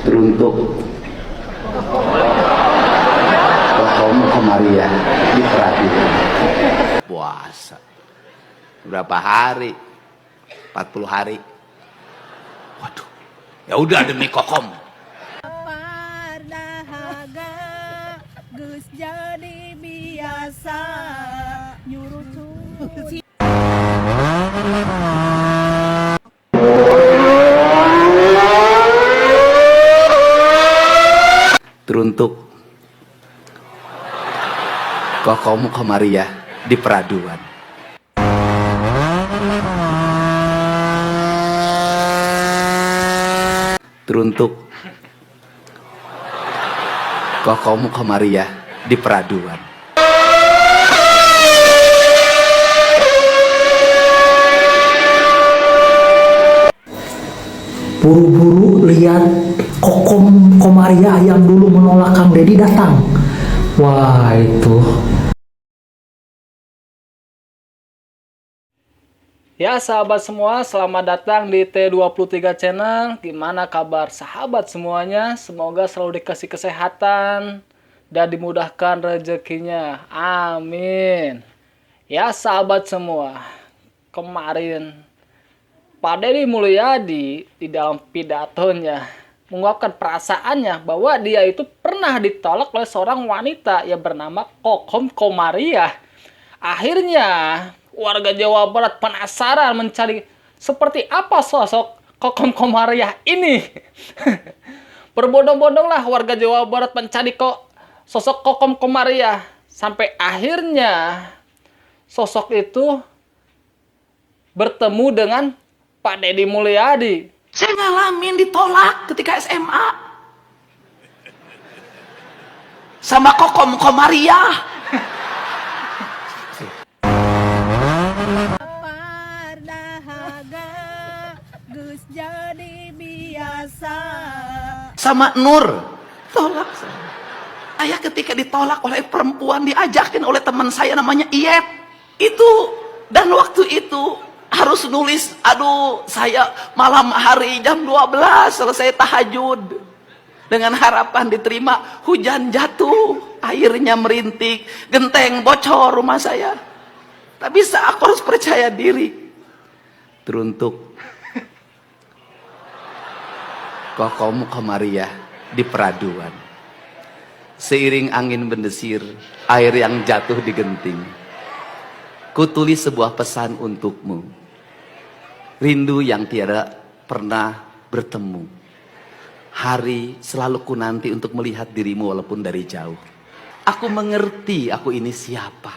Teruntuk kamu kemari ya diperhatiin. Puasa berapa hari? 40 hari. Waduh, ya udah demi kokom. Dahaga geus jadi biasa nyuruh cuci. Teruntuk kamu kemari ya di peraduan. Teruntuk kamu kemari ya di peraduan. Buru-buru lihat Kokom Komaria yang dulu menolak Kang Deddy datang. Wah itu. Ya sahabat semua, selamat datang di T23 Channel. Gimana kabar sahabat semuanya? Semoga selalu dikasih kesehatan dan dimudahkan rezekinya. Amin. Ya sahabat semua, kemarin Pak Deddy Mulyadi di dalam pidatonya mengungkapkan perasaannya bahwa dia itu pernah ditolak oleh seorang wanita yang bernama Kokom Komaria. Akhirnya warga Jawa Barat penasaran mencari seperti apa sosok Kokom Komaria ini. Berbondong-bondonglah warga Jawa Barat mencari sosok Kokom Komaria. Sampai akhirnya sosok itu bertemu dengan Pak Deddy Mulyadi. Saya ngalamin ditolak ketika SMA sama Kokom Komaria. Dahaga geus jadi biasa Sama Nur tolak saya. Saya ketika ditolak oleh perempuan diajakin oleh teman saya namanya Iyep itu, dan waktu itu harus nulis, aduh saya malam hari jam 12 selesai tahajud dengan harapan diterima. Hujan jatuh, airnya merintik, genteng bocor rumah saya, tapi aku harus percaya diri. Teruntuk kamu kemari ya di peraduan. Seiring angin mendesir, air yang jatuh di genting, kutulis sebuah pesan untukmu. Rindu yang tiada pernah bertemu. Hari selalu ku nanti untuk melihat dirimu walaupun dari jauh. Aku mengerti aku ini siapa.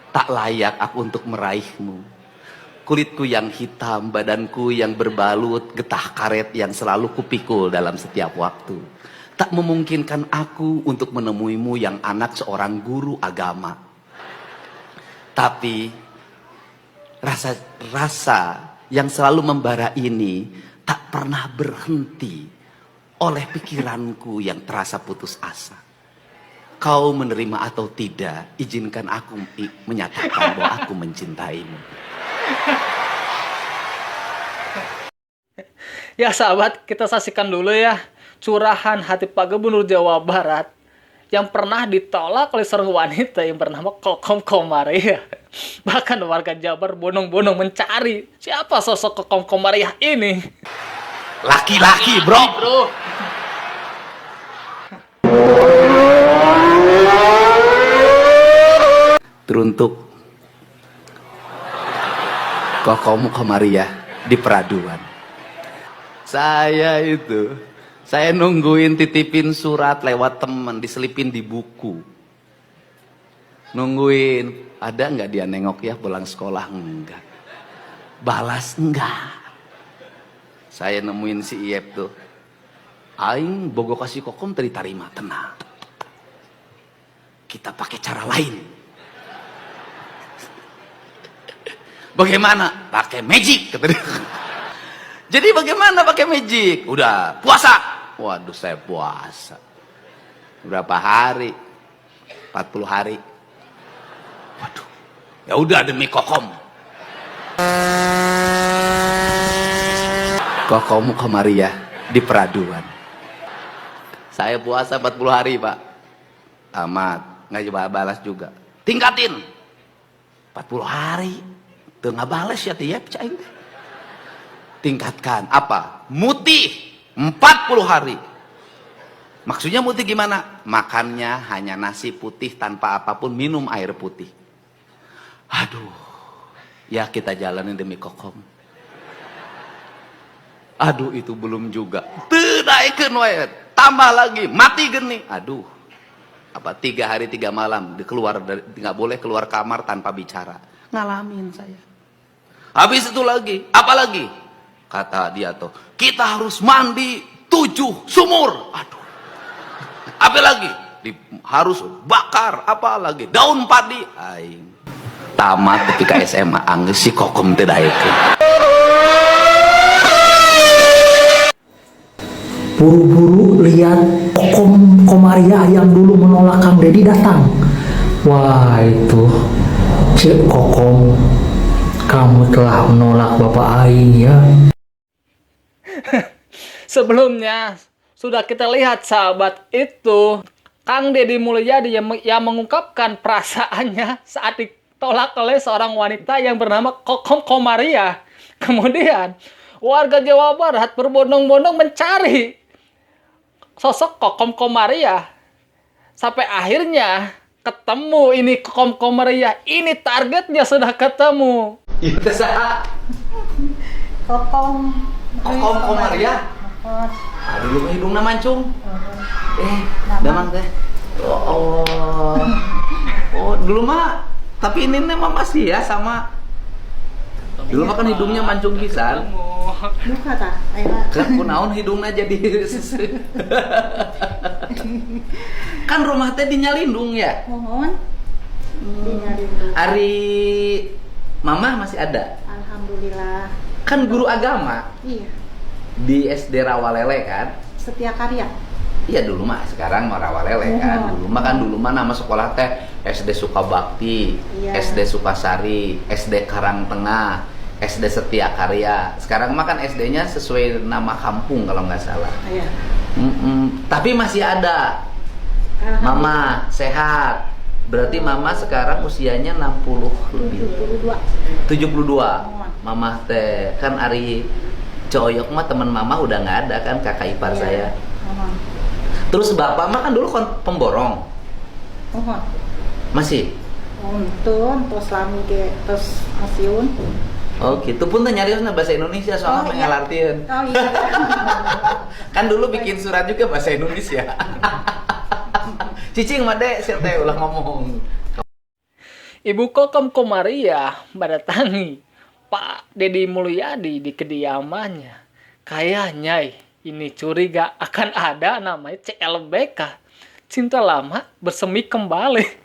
Tak layak aku untuk meraihmu. Kulitku yang hitam, badanku yang berbalut getah karet yang selalu kupikul dalam setiap waktu. Tak memungkinkan aku untuk menemuimu yang anak seorang guru agama. Tapi rasa yang selalu membara ini tak pernah berhenti oleh pikiranku yang terasa putus asa. Kau menerima atau tidak, izinkan aku menyatakan bahwa aku mencintaimu. Ya sahabat, kita saksikan dulu ya curahan hati Pak Gubernur Jawa Barat yang pernah ditolak oleh seorang wanita yang bernama Kokom Komaria. Bahkan warga Jabar bondong-bondong mencari siapa sosok Kokom Komaria ini. Laki-laki bro. Teruntuk kamu kemari ya di peraduan. Saya nungguin titipin surat lewat teman, diselipin di buku. Nungguin, ada nggak dia nengok ya pulang sekolah? Enggak. Balas enggak. Saya nemuin si Iyep tuh. Aing bogo kasih Kokom tadi tarima, tenang. Kita pakai cara lain. Bagaimana? Pakai magic kata dia. Jadi bagaimana pakai magic? Udah puasa. Waduh, saya puasa. Berapa hari? 40 hari. Waduh. Ya udah demi Kokom. Kokom kemari ya di peraduan. Saya puasa 40 hari, Pak. Tamat, nggak coba balas juga. Tingkatin. 40 hari. Tuh nggak balas ya tiap caing. Tingkatkan. Apa? Mutih. 40 hari. Maksudnya mutih gimana? Makannya hanya nasi putih tanpa apapun, minum air putih. Aduh. Ya kita jalanin demi kokom. Aduh itu belum juga. Naikkan wae. Tambah lagi. Mati geni. Aduh. Apa 3 hari 3 malam keluar dari, nggak boleh keluar kamar tanpa bicara. Ngalamin saya. Habis itu lagi. Apa lagi? Kata dia tuh. Kita harus mandi 7 sumur. Aduh. Apa lagi? Harus bakar. Apa lagi? Daun padi. Aing. Tamat ketika SMA. Angges si kokom tidak ikut. Buru-buru lihat Kokom Komaria yang dulu menolak Kang Dedi datang. Wah itu, Cik Kokom, kamu telah menolak Bapak Aing ya. Sebelumnya sudah kita lihat sahabat itu, Kang Deddy Mulyadi yang mengungkapkan perasaannya saat ditolak oleh seorang wanita yang bernama Kokom Komaria. Kemudian warga Jawa Barat berbondong-bondong mencari sosok Kokom Komaria. Sampai akhirnya ketemu ini Kokom Komaria. Ini targetnya sudah ketemu. Itu sah. Kokom Komaria. Aduh lu hidungna mancung. Damang teh. Oh. Oh, dulu mah tapi ini mah masih ya sama. Dulu mah kan hidungnya mancung pisan. Luka tak? Kan kunaon hidungnya jadi kan rumah teh di Nyalindung ya. Mohon. Dinyalindung. Ari Mama masih ada. Alhamdulillah. Kan guru agama Iya. di SD Rawalele kan. Setia Karya. Iya dulu mah, sekarang mah Rawalele kan. Dulu mah nama sekolah teh SD Sukabakti, Iya. SD Sukasari, SD Karangtengah, SD Setia Karya. Sekarang mah kan SD-nya sesuai nama kampung kalau nggak salah. Iya. Tapi masih ada. Mama sehat. Berarti Mama sekarang usianya 60 lebih. 72. Mama teh kan Ari Coyok mah teman Mama udah nggak ada kan, kakak ipar saya. Terus Bapak mah kan dulu pemborong. Mohon. Masih? Untuk tos lami ke tos asiun. Oh gitu pun teh nyariosna bahasa Indonesia soalnya Oh, iya. mengalartieun. Oh iya. Kan dulu bikin surat juga bahasa Indonesia. Cicing mah dek, saya teh ulah ngomong. Ibu Kokom Komaria mendatangi Pak Deddy Mulyadi di kediamannya. Kayaknya ini curiga akan ada namanya CLBK. Cinta lama bersemi kembali.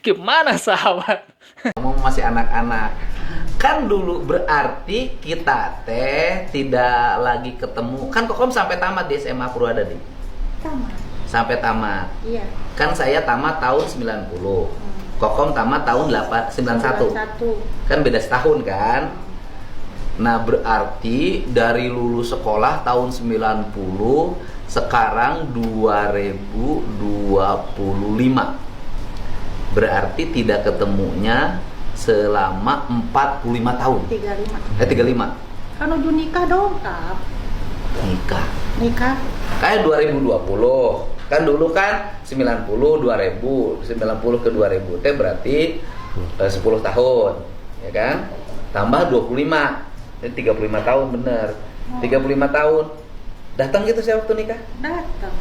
Gimana sahabat? Kamu masih anak-anak. Kan dulu berarti kita teh tidak lagi ketemu. Kan Kokom sampai tamat di SMA Purwadadi. Tamat. Sampai tamat. Iya. Kan saya tamat tahun 90. Kokom tamat tahun 91. Kan beda setahun kan? Nah, berarti dari lulus sekolah tahun 90 sekarang 2025. Berarti tidak ketemunya selama 45 tahun. 35. Kan udah nikah dong, Kak. Nikah. Kayak 2020. Kan dulu kan 90 2000, 90 ke 2000 teh berarti 10 tahun, ya kan? Tambah 25. Jadi 35 tahun bener. 35 tahun. Datang gitu saya waktu nikah? Datang.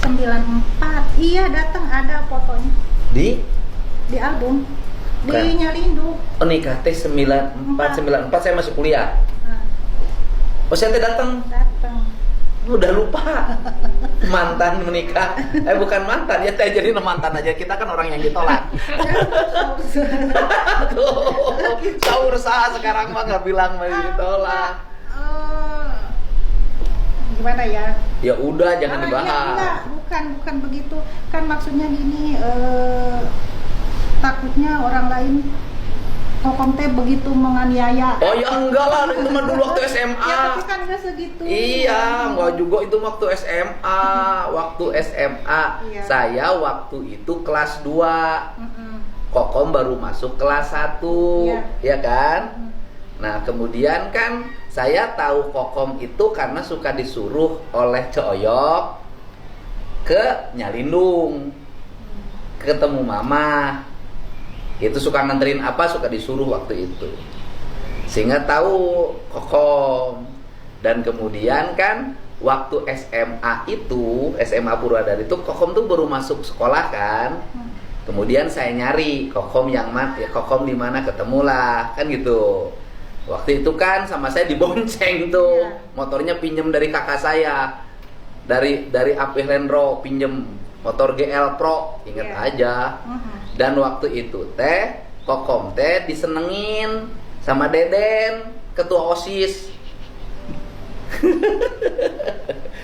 94. Iya, datang, ada fotonya. Di Album. Di Kan. Nyalindung. Oh, nikah teh 94 saya masih kuliah. Nah, Oh, saya teh datang. Udah lupa. Mantan menikah. Bukan mantan, ya teh jadi mantan aja. Kita kan orang yang ditolak. Tuh, sahur sah sekarang mah nggak bilang mau ditolak. Gimana ya? Ya udah jangan Ya, dibahas. enggak, bukan begitu. Kan maksudnya gini, takutnya orang lain Kokom teh begitu menganiaya. Oh ya enggak lah, itu mah dulu waktu SMA. Ya tapi kan nggak segitu. Iya, enggak juga itu waktu SMA. Waktu SMA, Iya. saya waktu itu kelas 2. Mm-mm. Kokom baru masuk kelas 1, Iya. ya kan? Nah, kemudian kan saya tahu Kokom itu karena suka disuruh oleh Coyok ke Nyalindung, ketemu Mama. Itu suka nganterin apa, suka disuruh waktu itu. Sehingga tahu Kokom. Dan kemudian kan waktu SMA itu, SMA Purwadadi itu Kokom tuh baru masuk sekolah kan. Kemudian saya nyari Kokom yang mana, ya Kokom di mana, ketemulah kan gitu. Waktu itu kan sama saya dibonceng tuh, Iya. motornya pinjem dari kakak saya, dari Apih Lenro pinjem motor GL Pro, inget Iya. aja. Mhm. Dan waktu itu teh Kokom teh disenengin sama Deden, ketua OSIS.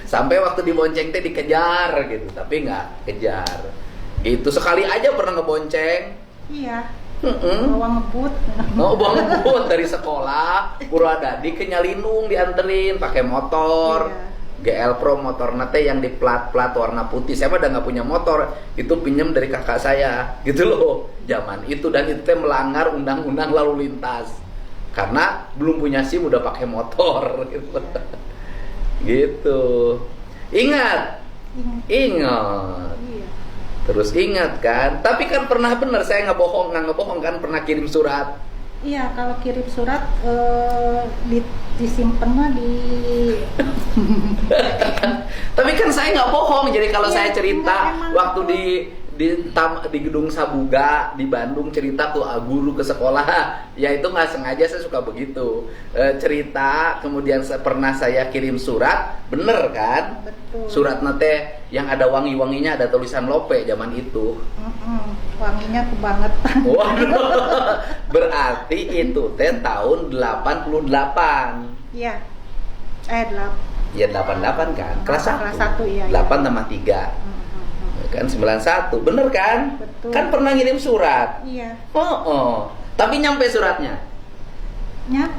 Sampai waktu dibonceng teh dikejar gitu, tapi nggak kejar. Gitu sekali aja pernah ngebonceng. Iya. Mm-mm. Bawa ngebut. Oh, banget dari sekolah Purwadadi ke Nyalindung dianterin pakai motor. Iya. GL Pro motor nate yang di plat warna putih. Saya mah udah nggak punya motor, itu pinjem dari kakak saya, gitu loh. Zaman itu, dan itu teh melanggar undang-undang lalu lintas karena belum punya SIM udah pakai motor, gitu. Gitu. Ingat, ingat. Iya. Terus ingat kan, tapi kan pernah bener saya nggak ngebohong kan, pernah kirim surat. Iya, kalau kirim surat disimpannya di Tapi kan saya nggak bohong, jadi kalau Iya, saya cerita enggak, emang waktu itu. di gedung Sabuga di Bandung, cerita tuh guru ke sekolah, ya itu nggak sengaja saya suka begitu. Cerita, kemudian pernah saya kirim surat, bener kan? betul. Surat nate yang ada wangi-wanginya, ada tulisan Lope zaman itu. Wanginya kebangetan. Waduh, berarti itu teh tahun 88. Iya. 8. Ya 88 kan, kelas 1. Kelas 1, iya, 8 tambah 3. Kan 91, bener kan? Betul. Kan pernah ngirim surat. Iya. Oh. Tapi nyampe suratnya. Nya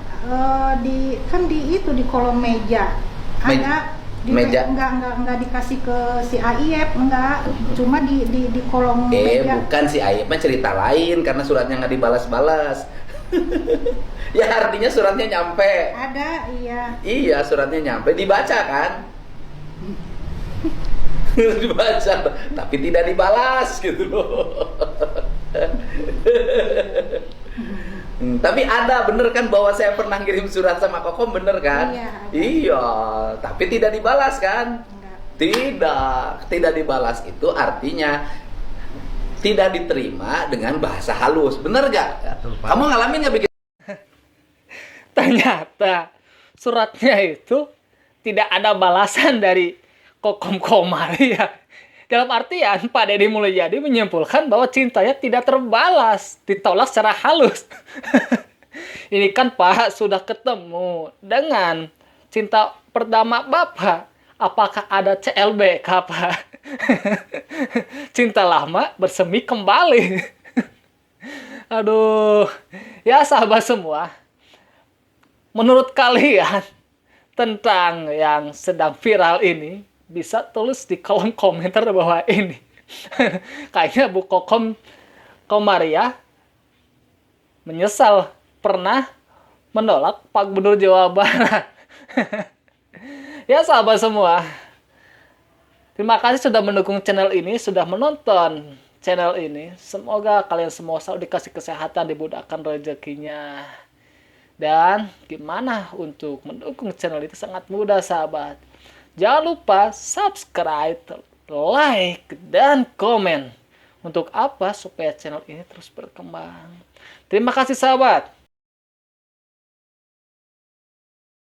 di itu di kolom meja. Ada meja. enggak dikasih ke si AIF, enggak. Cuma di kolom meja. Bukan si Ayep mah cerita lain karena suratnya nggak dibalas-balas. Ya artinya suratnya nyampe. Ada, iya. Iya, suratnya nyampe, dibaca kan? Dibaca, tapi tidak dibalas gitu loh. Tapi ada, bener kan bahwa saya pernah kirim surat sama Kokom, bener kan? Iya, ada. Iya, tapi tidak dibalas kan? Enggak. Tidak dibalas itu artinya tidak diterima dengan bahasa halus, bener gak? Kamu ngalamin gak begitu? Ternyata suratnya itu tidak ada balasan dari Kokom Komaria. Dalam artian Pak Deddy Mulyadi menyimpulkan bahwa cintanya tidak terbalas, ditolak secara halus. Ini kan Pak sudah ketemu dengan cinta pertama Bapak. Apakah ada CLBK Pak? Cinta lama bersemi kembali. Aduh, ya sahabat semua. Menurut kalian tentang yang sedang viral ini, bisa tulis di kolom komentar di bawah ini. Kayaknya Bu Kokom Komaria menyesal pernah menolak Pak Gubernur Jawa Barat. Ya sahabat semua, terima kasih sudah mendukung channel ini, sudah menonton channel ini. Semoga kalian semua selalu dikasih kesehatan, dimudahkan rezekinya. Dan gimana untuk mendukung channel itu sangat mudah sahabat. Jangan lupa subscribe, like, dan komen. Untuk apa? Supaya channel ini terus berkembang. Terima kasih sahabat.